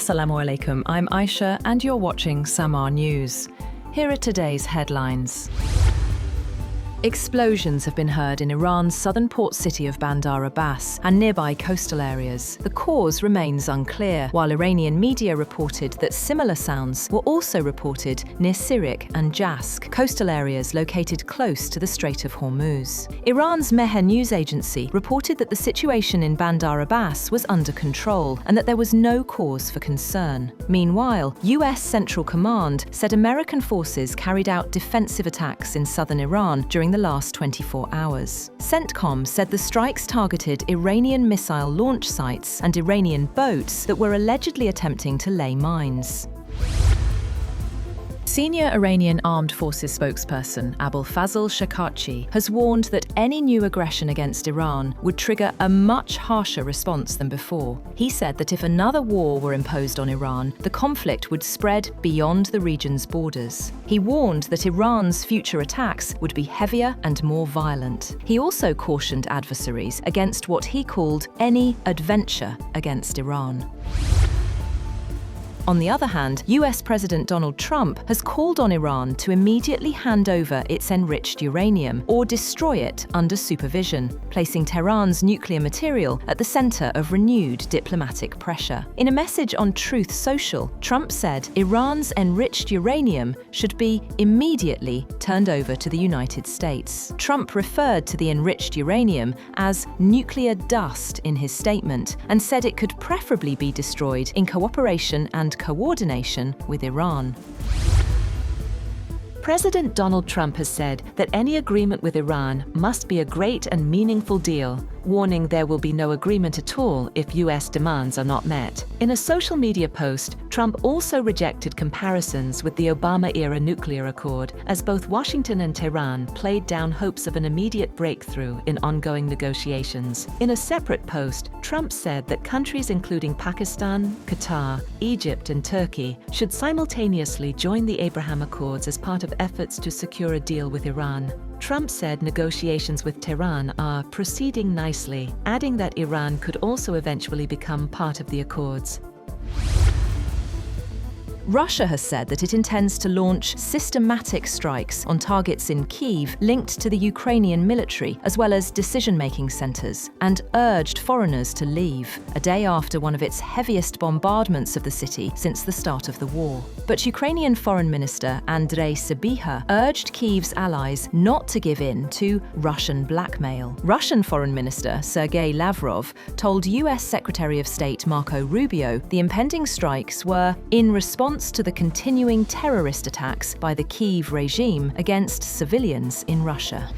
Assalamu alaikum, I'm Aisha and you're watching SAMAA News. Here are today's headlines. Explosions have been heard in Iran's southern port city of Bandar Abbas and nearby coastal areas. The cause remains unclear, while Iranian media reported that similar sounds were also reported near Sirik and Jask, coastal areas located close to the Strait of Hormuz. Iran's Mehr news agency reported that the situation in Bandar Abbas was under control and that there was no cause for concern. Meanwhile, US Central Command said American forces carried out defensive attacks in southern Iran during the last 24 hours. CENTCOM said the strikes targeted Iranian missile launch sites and Iranian boats that were allegedly attempting to lay mines. Senior Iranian Armed Forces spokesperson Abul Fazl Shakardchi has warned that any new aggression against Iran would trigger a much harsher response than before. He said that if another war were imposed on Iran, the conflict would spread beyond the region's borders. He warned that Iran's future attacks would be heavier and more violent. He also cautioned adversaries against what he called any adventure against Iran. On the other hand, US President Donald Trump has called on Iran to immediately hand over its enriched uranium or destroy it under supervision, placing Tehran's nuclear material at the center of renewed diplomatic pressure. In a message on Truth Social, Trump said Iran's enriched uranium should be immediately turned over to the United States. Trump referred to the enriched uranium as nuclear dust in his statement and said it could preferably be destroyed in cooperation and coordination with Iran. President Donald Trump has said that any agreement with Iran must be a great and meaningful deal, warning there will be no agreement at all if US demands are not met. In a social media post, Trump also rejected comparisons with the Obama-era nuclear accord, as both Washington and Tehran played down hopes of an immediate breakthrough in ongoing negotiations. In a separate post, Trump said that countries including Pakistan, Qatar, Egypt, and Turkey should simultaneously join the Abraham Accords as part of efforts to secure a deal with Iran. Trump said negotiations with Tehran are proceeding nicely, adding that Iran could also eventually become part of the accords. Russia has said that it intends to launch systematic strikes on targets in Kyiv linked to the Ukrainian military, as well as decision-making centers, and urged foreigners to leave, a day after one of its heaviest bombardments of the city since the start of the war. But Ukrainian Foreign Minister Andrei Sybiha urged Kyiv's allies not to give in to Russian blackmail. Russian Foreign Minister Sergei Lavrov told US Secretary of State Marco Rubio the impending strikes were in response to the continuing terrorist attacks by the Kyiv regime against civilians in Russia.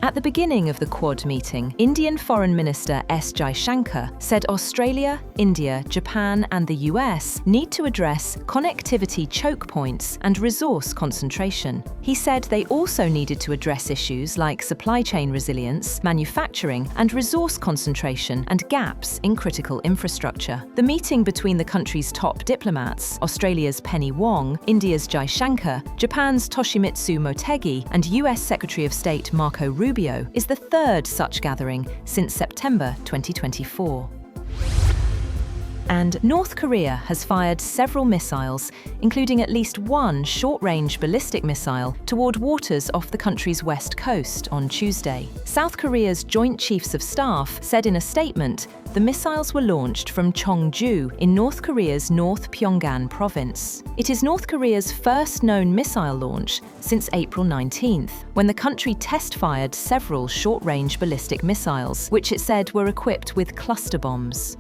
At the beginning of the Quad meeting, Indian Foreign Minister S. Jaishankar said Australia, India, Japan and the US need to address connectivity choke points and resource concentration. He said they also needed to address issues like supply chain resilience, manufacturing and resource concentration and gaps in critical infrastructure. The meeting between the country's top diplomats, Australia's Penny Wong, India's Jaishankar, Japan's Toshimitsu Motegi and US Secretary of State Marco Rubio is the third such gathering since September 2024. And North Korea has fired several missiles, including at least one short-range ballistic missile, toward waters off the country's west coast on Tuesday. South Korea's Joint Chiefs of Staff said in a statement the missiles were launched from Cheongju in North Korea's North Pyongan province. It is North Korea's first known missile launch since April 19th, when the country test-fired several short-range ballistic missiles, which it said were equipped with cluster bombs.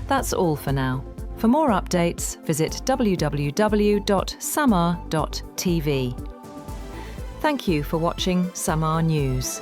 That's all for now. For more updates, visit www.samaa.tv. Thank you for watching SAMAA News.